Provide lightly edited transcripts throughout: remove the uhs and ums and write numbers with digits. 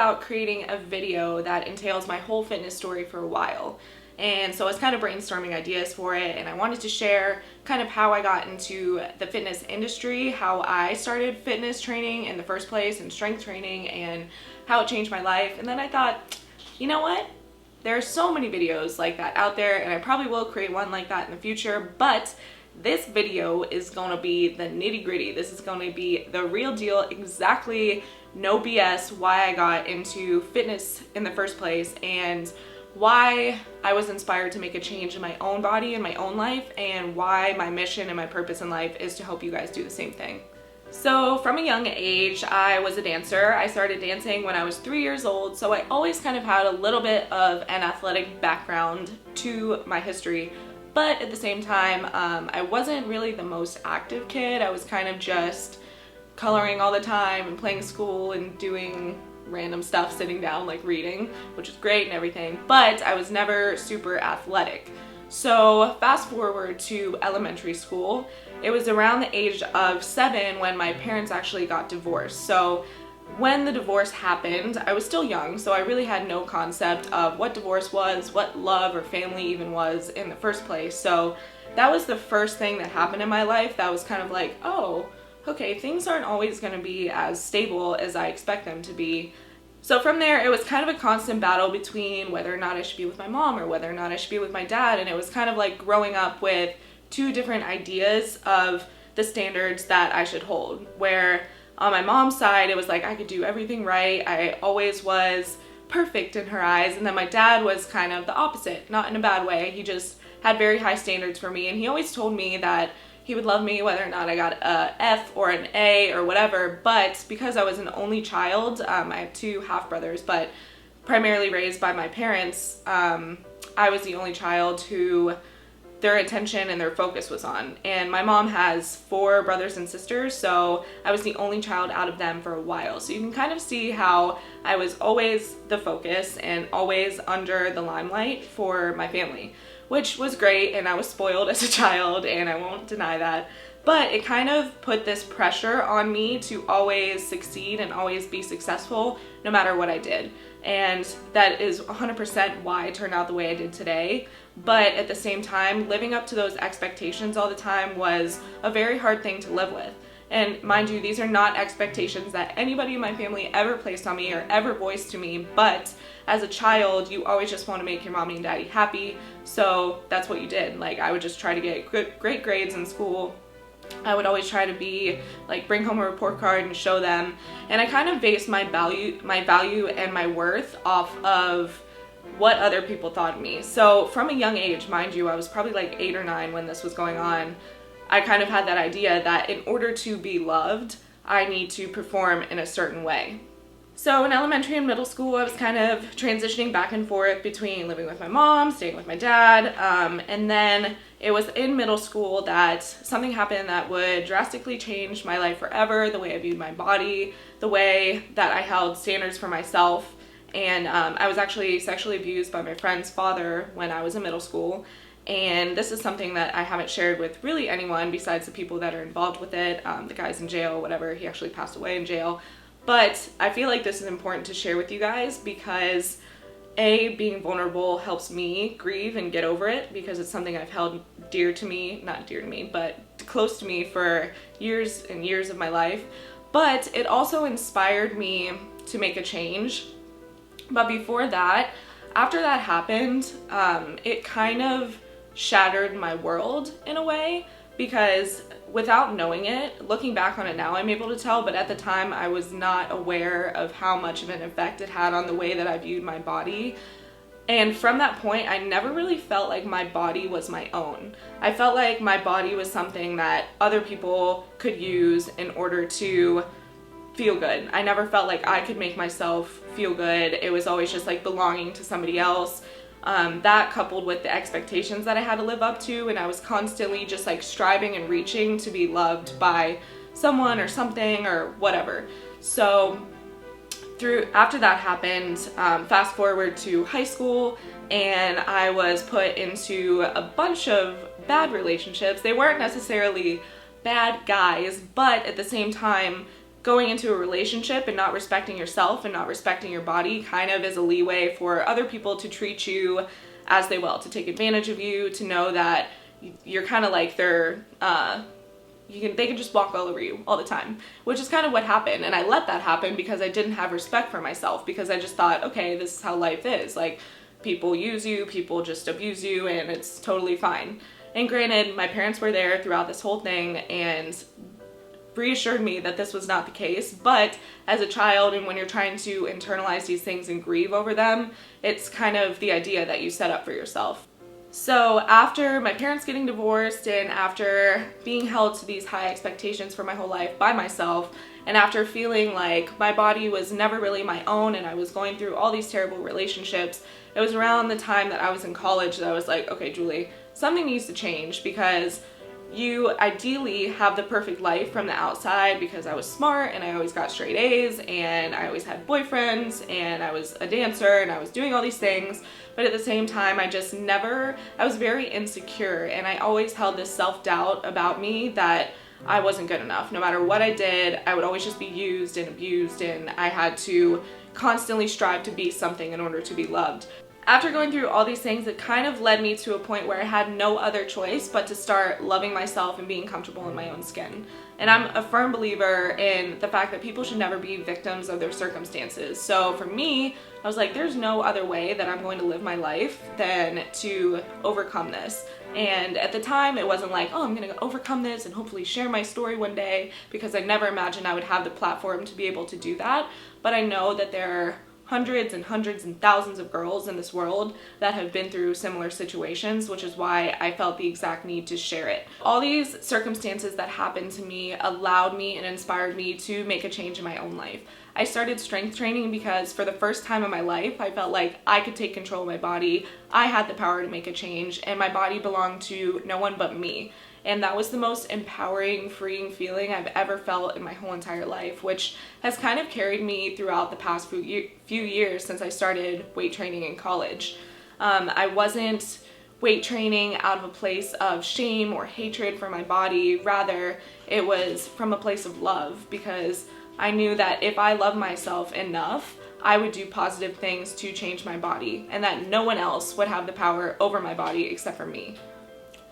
about creating a video that entails my whole fitness story for a while. And so I was kind of brainstorming ideas for it, and I wanted to share kind of how I got into the fitness industry, how I started fitness training in the first place and strength training, and how it changed my life. And then I thought, you know what? There are so many videos like that out there, and I probably will create one like that in the future, but this video is gonna be the nitty-gritty. This is gonna be the real deal, exactly no BS, why I got into fitness in the first place, and why I was inspired to make a change in my own body and my own life, and why my mission and my purpose in life is to help you guys do the same thing. So from a young age, I was a dancer. I started dancing when I was 3 years old, so I always kind of had a little bit of an athletic background to my history, but at the same time, I wasn't really the most active kid. I was kind of just coloring all the time and playing school and doing random stuff, sitting down, like reading, which is great and everything, but I was never super athletic. So fast forward to elementary school, it was around the age of 7 when my parents actually got divorced. So when the divorce happened, I was still young, so I really had no concept of what divorce was, what love or family even was in the first place. So that was the first thing that happened in my life that was kind of like, oh, okay, things aren't always going to be as stable as I expect them to be. So from there, it was kind of a constant battle between whether or not I should be with my mom or whether or not I should be with my dad, and it was kind of like growing up with two different ideas of the standards that I should hold, where on my mom's side, it was like I could do everything right, I always was perfect in her eyes, and then my dad was kind of the opposite, not in a bad way. He just had very high standards for me, and he always told me that he would love me whether or not I got a F or an A or whatever, but because I was an only child, I have two half brothers, but primarily raised by my parents, I was the only child who their attention and their focus was on. And my mom has 4 brothers and sisters, so I was the only child out of them for a while. So you can kind of see how I was always the focus and always under the limelight for my family, which was great, and I was spoiled as a child, and I won't deny that. But it kind of put this pressure on me to always succeed and always be successful no matter what I did. And that is 100% why I turned out the way I did today. But at the same time, living up to those expectations all the time was a very hard thing to live with. And mind you, these are not expectations that anybody in my family ever placed on me or ever voiced to me, but as a child, you always just want to make your mommy and daddy happy, so that's what you did. Like, I would just try to get great grades in school. I would always try to be like, bring home a report card and show them, and I kind of based my value and my worth off of what other people thought of me. So from a young age, mind you, I was probably like 8 or 9 when this was going on, I kind of had that idea that in order to be loved, I need to perform in a certain way. So in elementary and middle school, I was kind of transitioning back and forth between living with my mom, staying with my dad, and then it was in middle school that something happened that would drastically change my life forever, the way I viewed my body, the way that I held standards for myself, and I was actually sexually abused by my friend's father when I was in middle school. And this is something that I haven't shared with really anyone besides the people that are involved with it. The guy's in jail, whatever. He actually passed away in jail. But I feel like this is important to share with you guys because A, being vulnerable helps me grieve and get over it, because it's something I've held dear to me, not dear to me, but close to me for years and years of my life. But it also inspired me to make a change. But before that, after that happened, it kind of shattered my world in a way, because without knowing it, looking back on it now, I'm able to tell, but at the time I was not aware of how much of an effect it had on the way that I viewed my body. And from that point, I never really felt like my body was my own. I felt like my body was something that other people could use in order to feel good. I never felt like I could make myself feel good. It was always just like belonging to somebody else. That coupled with the expectations that I had to live up to, and I was constantly just like striving and reaching to be loved by someone or something or whatever. So after that happened, fast forward to high school, and I was put into a bunch of bad relationships. They weren't necessarily bad guys, but at the same time, going into a relationship and not respecting yourself and not respecting your body kind of is a leeway for other people to treat you as they will, to take advantage of you, to know that you're kind of like their, they can just walk all over you all the time, which is kind of what happened. And I let that happen because I didn't have respect for myself, because I just thought, okay, this is how life is. Like, people use you, people just abuse you, and it's totally fine. And granted, my parents were there throughout this whole thing and reassured me that this was not the case, but as a child, and when you're trying to internalize these things and grieve over them, it's kind of the idea that you set up for yourself. So after my parents getting divorced, and after being held to these high expectations for my whole life by myself, and after feeling like my body was never really my own and I was going through all these terrible relationships, it was around the time that I was in college that I was like, okay, Julie, something needs to change, because you ideally have the perfect life from the outside, because I was smart and I always got straight A's and I always had boyfriends and I was a dancer and I was doing all these things. But at the same time, I was very insecure, and I always held this self-doubt about me that I wasn't good enough. No matter what I did, I would always just be used and abused, and I had to constantly strive to be something in order to be loved. After going through all these things, it kind of led me to a point where I had no other choice but to start loving myself and being comfortable in my own skin. And I'm a firm believer in the fact that people should never be victims of their circumstances. So for me, I was like, there's no other way that I'm going to live my life than to overcome this. And at the time, it wasn't like, oh, I'm going to overcome this and hopefully share my story one day, because I never imagined I would have the platform to be able to do that. But I know that there are hundreds and thousands of girls in this world that have been through similar situations, which is why I felt the exact need to share it. All these circumstances that happened to me allowed me and inspired me to make a change in my own life. I started strength training because for the first time in my life, I felt like I could take control of my body. I had the power to make a change, and my body belonged to no one but me. And that was the most empowering, freeing feeling I've ever felt in my whole entire life, which has kind of carried me throughout the past few years since I started weight training in college. I wasn't weight training out of a place of shame or hatred for my body. Rather, it was from a place of love, because I knew that if I loved myself enough, I would do positive things to change my body, and that no one else would have the power over my body except for me.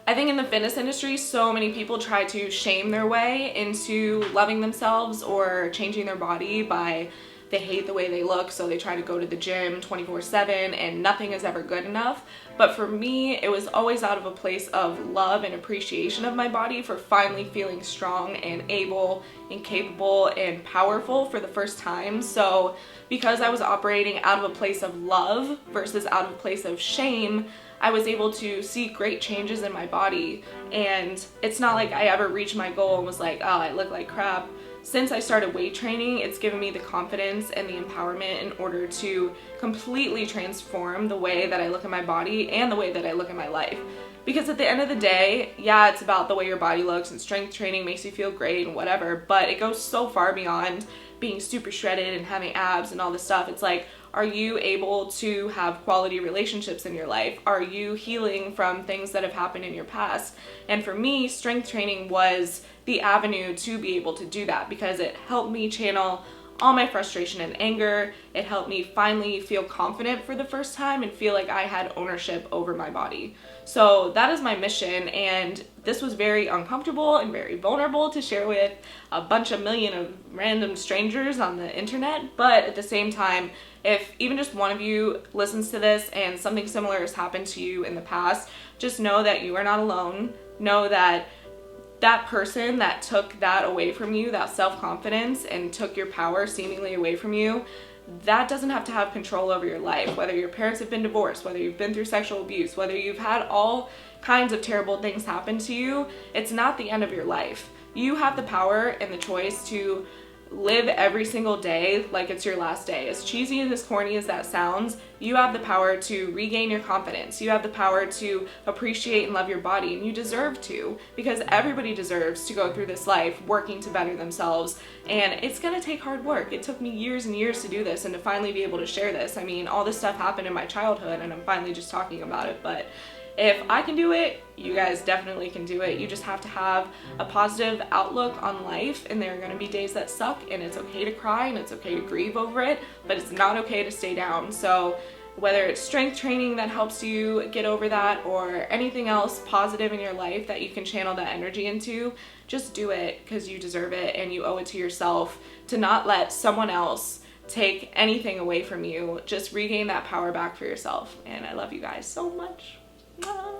I think in the fitness industry, so many people try to shame their way into loving themselves or changing their body by they hate the way they look, so they try to go to the gym 24/7 and nothing is ever good enough. But for me, it was always out of a place of love and appreciation of my body for finally feeling strong and able and capable and powerful for the first time. So because I was operating out of a place of love versus out of a place of shame, I was able to see great changes in my body. And it's not like I ever reached my goal and was like, oh, I look like crap. Since I started weight training, it's given me the confidence and the empowerment in order to completely transform the way that I look at my body and the way that I look at my life. Because at the end of the day, yeah, it's about the way your body looks, and strength training makes you feel great and whatever, but it goes so far beyond being super shredded and having abs and all this stuff. It's like, are you able to have quality relationships in your life? Are you healing from things that have happened in your past? And for me, strength training was the avenue to be able to do that, because it helped me channel all my frustration and anger. It helped me finally feel confident for the first time and feel like I had ownership over my body. So that is my mission, and this was very uncomfortable and very vulnerable to share with a million of random strangers on the internet. But at the same time, if even just one of you listens to this and something similar has happened to you in the past, just know that you are not alone. Know that that person that took that away from you, that self-confidence, and took your power seemingly away from you, that doesn't have to have control over your life. Whether your parents have been divorced, whether you've been through sexual abuse, whether you've had all kinds of terrible things happen to you, it's not the end of your life. You have the power and the choice to live every single day like it's your last day. As cheesy and as corny as that sounds, you have the power to regain your confidence. You have the power to appreciate and love your body, and you deserve to, because everybody deserves to go through this life working to better themselves. And it's gonna take hard work. It took me years and years to do this and to finally be able to share this. I mean, all this stuff happened in my childhood and I'm finally just talking about it, but if I can do it, you guys definitely can do it. You just have to have a positive outlook on life, and there are going to be days that suck, and it's okay to cry and it's okay to grieve over it, but it's not okay to stay down. So whether it's strength training that helps you get over that, or anything else positive in your life that you can channel that energy into, just do it, because you deserve it and you owe it to yourself to not let someone else take anything away from you. Just regain that power back for yourself. And I love you guys so much. Mwah.